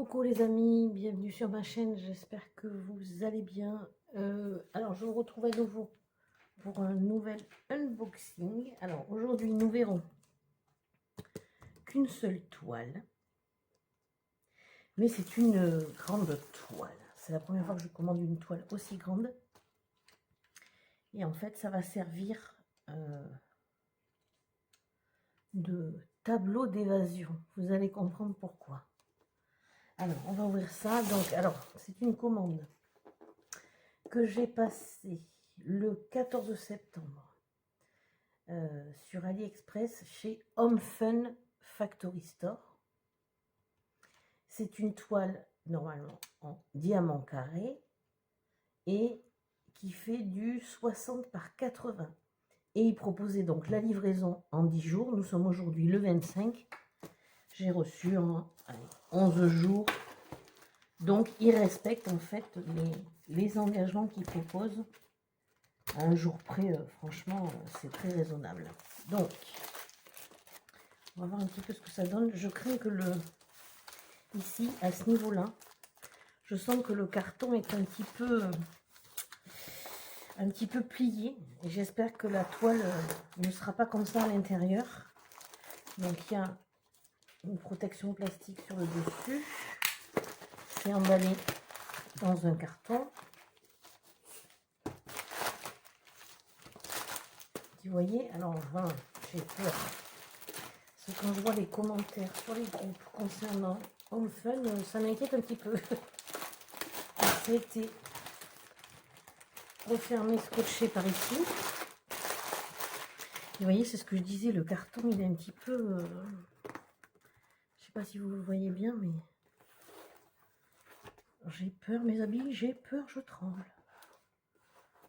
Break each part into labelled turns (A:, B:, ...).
A: Coucou les amis, bienvenue sur ma chaîne, j'espère que vous allez bien. Alors je vous retrouve à nouveau pour un nouvel unboxing. Alors aujourd'hui nous verrons qu'une seule toile, mais c'est une grande toile. C'est la première fois que je commande une toile aussi grande. Et en fait ça va servir de tableau d'évasion. Vous allez comprendre pourquoi. Alors, on va ouvrir ça. Donc, alors, c'est une commande que j'ai passée le 14 septembre sur AliExpress chez Home Fun Factory Store. C'est une toile normalement en diamant carré et qui fait du 60 par 80. Et il proposait donc la livraison en 10 jours. Nous sommes aujourd'hui le 25. J'ai reçu en 11 jours. Donc, ils respectent en fait les engagements qu'ils proposent à un jour près. Franchement, c'est très raisonnable. Donc, on va voir un petit peu ce que ça donne. Je crains que ici, à ce niveau-là, je sens que le carton est un petit peu plié. Et j'espère que la toile ne sera pas comme ça à l'intérieur. Donc, il y a une protection plastique sur le dessus. C'est emballé dans un carton. Vous voyez, alors j'ai peur. C'est quand je vois les commentaires sur les groupes concernant Home Fun, ça m'inquiète un petit peu. Ça a été refermé, scotché par ici. Vous voyez, c'est ce que je disais, le carton il est un petit peu... je sais pas si vous le voyez bien, mais... J'ai peur, mes amis, j'ai peur, je tremble.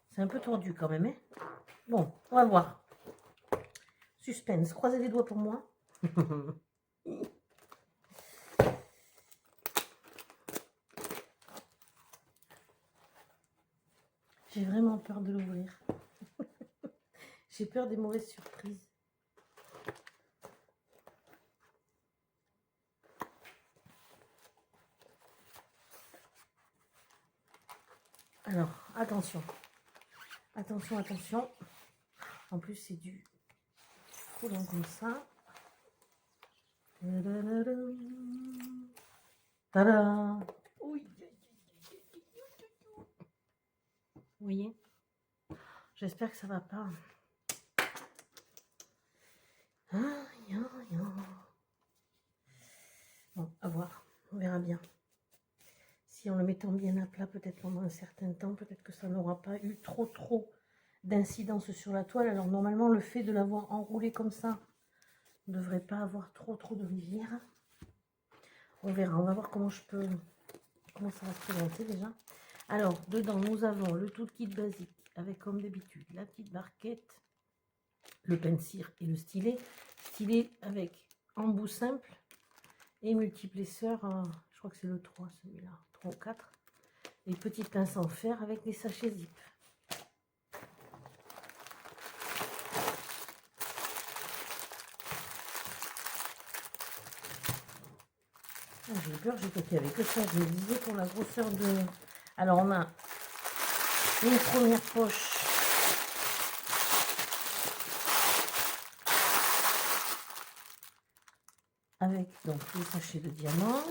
A: C'est un peu tordu quand même, hein. Bon, on va voir. Suspense, croisez les doigts pour moi. J'ai vraiment peur de l'ouvrir. J'ai peur des mauvaises surprises. Alors, attention. Attention, attention. En plus, c'est du collant comme ça. Tada! Oui. Vous voyez? J'espère que ça va pas. Bon, à voir. On verra bien. Si en le mettant bien à plat, peut-être pendant un certain temps, peut-être que ça n'aura pas eu trop d'incidence sur la toile. Alors normalement, le fait de l'avoir enroulé comme ça ne devrait pas avoir trop de rivière. On verra. On va voir comment ça va se présenter déjà. Alors, dedans, nous avons le tout kit basique avec, comme d'habitude, la petite barquette, le pinceau et le stylet. Stylet avec embout simple et multiplesseur. Je crois que c'est le 3, celui-là. 3 ou 4. Les petites pinces en fer avec des sachets zip. J'ai peur, j'ai toqué avec ça. Je me disais pour la grosseur de... Alors, on a une première poche. Avec donc les sachets de diamants.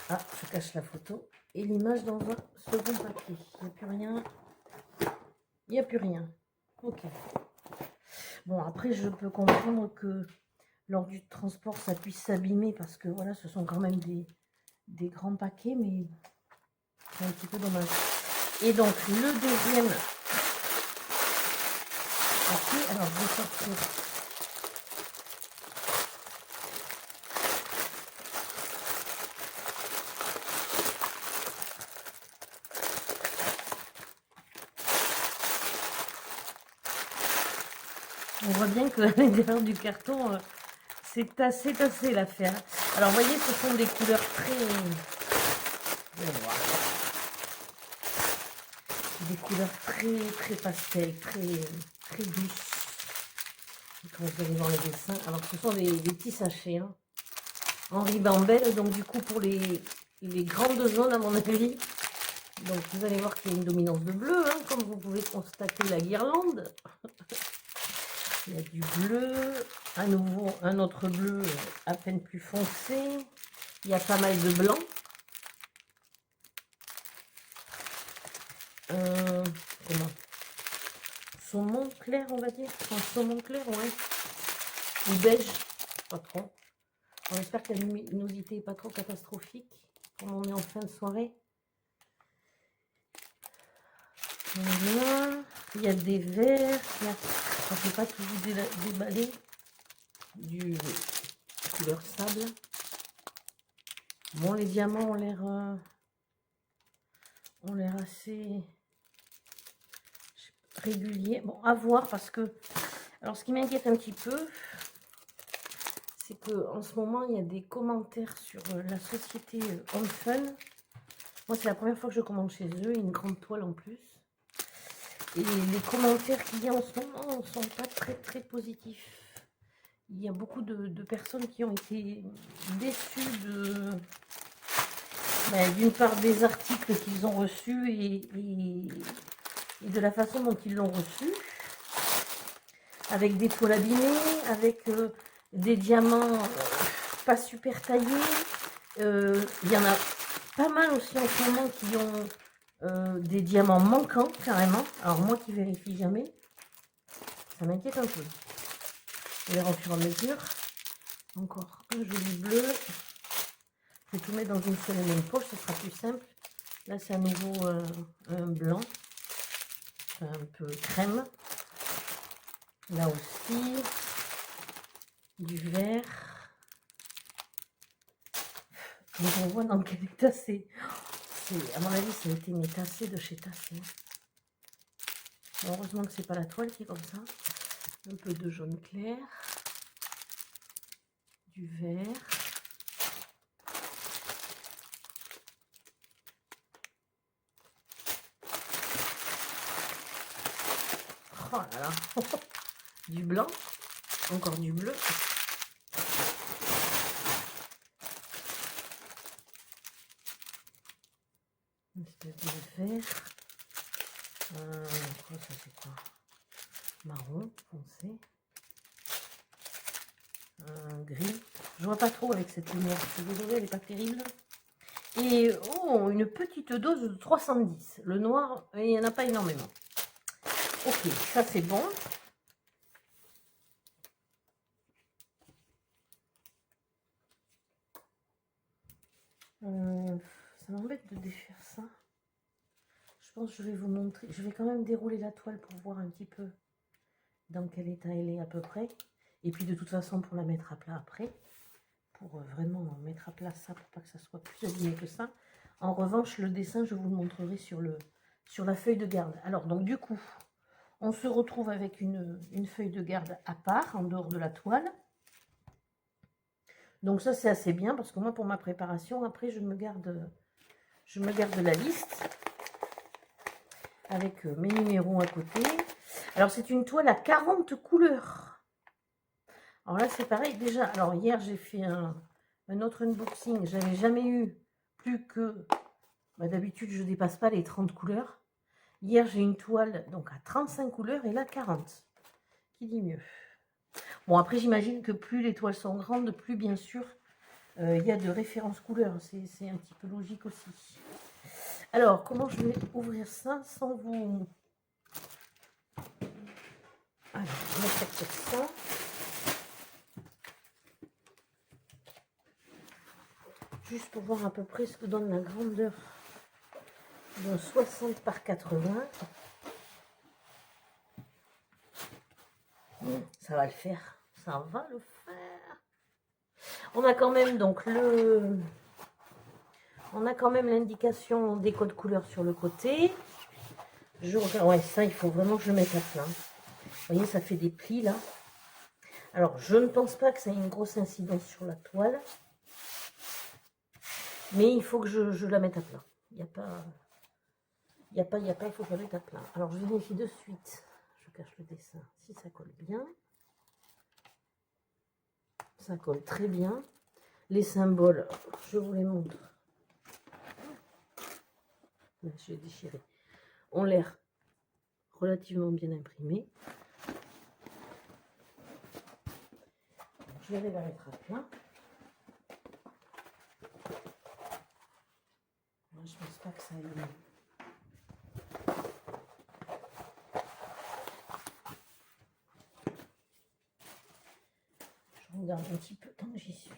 A: Ah, je cache la photo. Et l'image dans un second papier. Il n'y a plus rien. Il n'y a plus rien. Ok. Bon, après, je peux comprendre que lors du transport, ça puisse s'abîmer parce que voilà, ce sont quand même des grands paquets, mais c'est un petit peu dommage. Et donc, le deuxième paquet, alors je vais sortir. On voit bien que l'intérieur du carton, c'est tassé l'affaire. Alors, vous voyez, ce sont des couleurs des couleurs très pastel, très très douce. Et quand vous allez voir le dessin, alors ce sont des petits sachets, hein, en ribambelle, donc du coup pour les grandes zones à mon avis. Donc vous allez voir qu'il y a une dominance de bleu, hein, comme vous pouvez constater la guirlande. Il y a du bleu, à nouveau un autre bleu à peine plus foncé. Il y a pas mal de blanc. Comment, saumon clair, on va dire. Enfin, saumon clair, ouais. Ou beige, pas trop. On espère que la luminosité n'est pas trop catastrophique. Comme on est en fin de soirée. Voilà. Il y a des verres. Je ne vais pas tout vous déballer. Du couleur sable. Bon, les diamants ont l'air assez réguliers. Bon, à voir parce que... Alors, ce qui m'inquiète un petit peu, c'est qu'en ce moment, il y a des commentaires sur la société Home Fun. Moi, c'est la première fois que je commande chez eux, une grande toile en plus. Et les commentaires qu'il y a en ce moment ne sont pas très positifs. Il y a beaucoup de personnes qui ont été déçues d'une part des articles qu'ils ont reçus et de la façon dont ils l'ont reçu. Avec des toiles abîmées, avec des diamants pas super taillés. Il y en a pas mal aussi en ce moment qui ont des diamants manquants carrément. Alors moi qui vérifie jamais, ça m'inquiète un peu. On verra au fur et à mesure. Encore un joli bleu. Je vais tout mettre dans une seule et même poche, ce sera plus simple. Là c'est à nouveau un blanc, un peu crème. Là aussi, du vert. Donc on voit dans quel état c'est. À mon avis, ça a été mes tassé de chez Tassé. Bon, heureusement que c'est pas la toile qui est comme ça. Un peu de jaune clair. Du vert. Oh là là. Du blanc. Encore du bleu. Une espèce de vert. Ça c'est quoi? Marron foncé. Gris. Je vois pas trop avec cette lumière. Je suis désolée, elle n'est pas terrible. Et oh, une petite dose de 310. Le noir, il n'y en a pas énormément. Ok, ça c'est bon. Ça m'embête de défaire ça. Je pense que je vais vous montrer. Je vais quand même dérouler la toile pour voir un petit peu dans quel état elle est à peu près. Et puis de toute façon pour la mettre à plat après. Pour vraiment mettre à plat ça pour pas que ça soit plus abîmé que ça. En revanche, le dessin, je vous le montrerai sur la feuille de garde. Alors donc du coup, on se retrouve avec une feuille de garde à part, en dehors de la toile. Donc ça c'est assez bien parce que moi pour ma préparation, après je me garde la liste avec mes numéros à côté. Alors c'est une toile à 40 couleurs. Alors là c'est pareil déjà. Alors hier j'ai fait un autre unboxing. J'avais jamais eu plus que... d'habitude je dépasse pas les 30 couleurs. Hier j'ai une toile donc à 35 couleurs et là 40. Qui dit mieux? Bon après j'imagine que plus les toiles sont grandes, plus bien sûr il y a de références couleurs. C'est un petit peu logique aussi. Alors comment je vais ouvrir ça sans vous... Alors on va faire ça. Juste pour voir à peu près ce que donne la grandeur d'un 60 par 80. Ça va le faire. Ça va le faire. On a quand même donc on a quand même l'indication des codes couleurs sur le côté. Ouais, ça, il faut vraiment que je mette à plat. Vous voyez, ça fait des plis là. Alors, je ne pense pas que ça ait une grosse incidence sur la toile. Mais il faut que je la mette à plat. Il n'y a pas, il faut que je la mette à plat. Alors, je vérifie de suite. Je cache le dessin. Si ça colle bien. Ça colle très bien. Les symboles, je vous les montre. Là, je vais déchirer. Ont l'air relativement bien imprimés. Je vais aller la mettre à plat. Moi, je pense pas que ça aille. Je regarde un petit peu tant que j'y suis.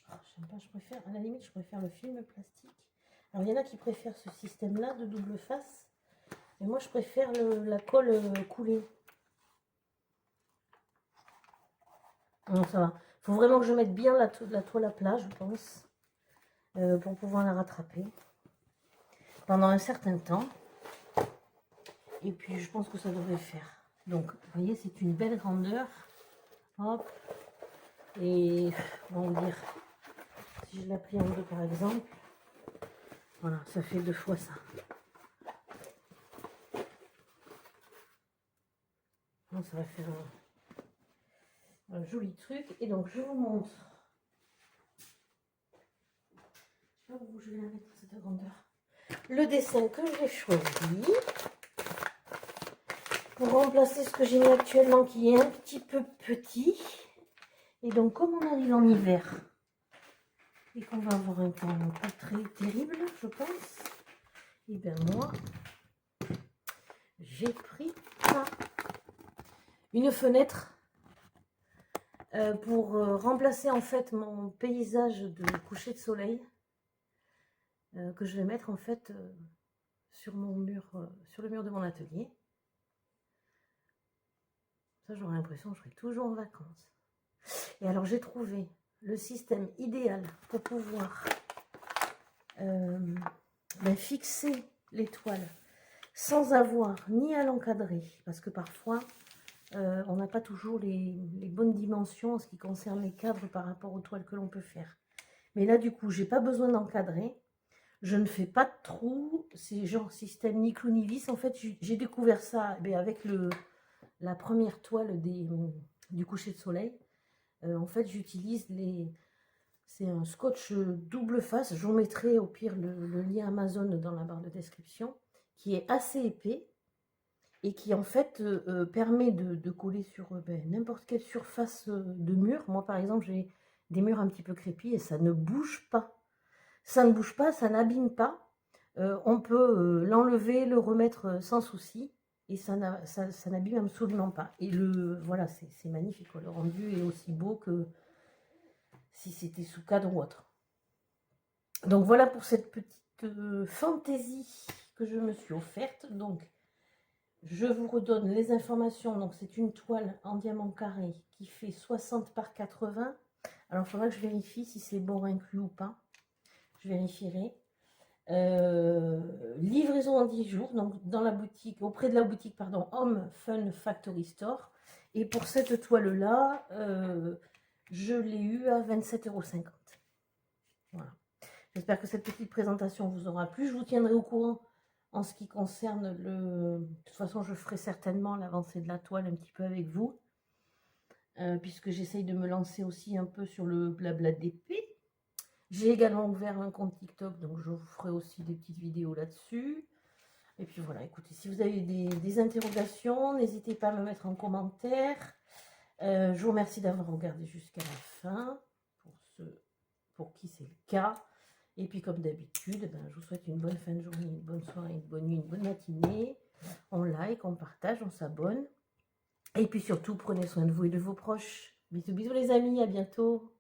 A: Oh, j'aime pas, je préfère, à la limite, je préfère le film plastique. Alors, il y en a qui préfèrent ce système-là de double face. Mais moi, je préfère la colle coulée. Non, ça va. Il faut vraiment que je mette bien la toile à plat, je pense, pour pouvoir la rattraper pendant un certain temps. Et puis, je pense que ça devrait faire. Donc, vous voyez, c'est une belle grandeur. Hop. Et, on va dire, si je la plie en deux, par exemple, voilà, ça fait 2 fois ça. Donc, ça va faire un joli truc. Et donc, je vous montre. Je sais pas où je vais la mettre, cette grandeur. Le dessin que j'ai choisi. Pour remplacer ce que j'ai mis actuellement, qui est un petit peu petit. Et donc, comme on arrive en hiver, et qu'on va avoir un temps pas très terrible, je pense, et bien moi, j'ai pris une fenêtre pour remplacer en fait mon paysage de coucher de soleil que je vais mettre en fait sur mon mur, sur le mur de mon atelier. Ça, j'aurais l'impression que je serai toujours en vacances. Et alors, j'ai trouvé le système idéal pour pouvoir fixer l'étoile sans avoir ni à l'encadrer, parce que parfois, on n'a pas toujours les bonnes dimensions en ce qui concerne les cadres par rapport aux toiles que l'on peut faire. Mais là, du coup, j'ai pas besoin d'encadrer. Je ne fais pas de trous. C'est genre système ni clou ni vis. En fait, j'ai découvert ça avec la première toile du coucher de soleil. En fait, j'utilise c'est un scotch double face. Je vous mettrai au pire le lien Amazon dans la barre de description, qui est assez épais et qui en fait permet de coller sur n'importe quelle surface de mur. Moi, par exemple, j'ai des murs un petit peu crépis et ça ne bouge pas. Ça ne bouge pas, ça n'abîme pas. On peut l'enlever, le remettre sans souci. Et ça n'abîme absolument pas. Et voilà, c'est magnifique. Le rendu est aussi beau que si c'était sous cadre ou autre. Donc voilà pour cette petite fantaisie que je me suis offerte. Donc je vous redonne les informations. Donc c'est une toile en diamant carré qui fait 60 par 80. Alors il faudra que je vérifie si c'est bord inclus ou pas. Je vérifierai. Livraison en 10 jours, donc dans la boutique, auprès de la boutique, pardon, Home Fun Factory Store. Et pour cette toile-là, je l'ai eu à 27,50 €. Voilà. J'espère que cette petite présentation vous aura plu. Je vous tiendrai au courant en ce qui concerne de toute façon, je ferai certainement l'avancée de la toile un petit peu avec vous. Puisque j'essaye de me lancer aussi un peu sur le blabla d'épée. J'ai également ouvert un compte TikTok, donc je vous ferai aussi des petites vidéos là-dessus. Et puis voilà, écoutez, si vous avez des interrogations, n'hésitez pas à me mettre en commentaire. Je vous remercie d'avoir regardé jusqu'à la fin, pour qui c'est le cas. Et puis comme d'habitude, je vous souhaite une bonne fin de journée, une bonne soirée, une bonne nuit, une bonne matinée. On like, on partage, on s'abonne. Et puis surtout, prenez soin de vous et de vos proches. Bisous, bisous les amis, à bientôt.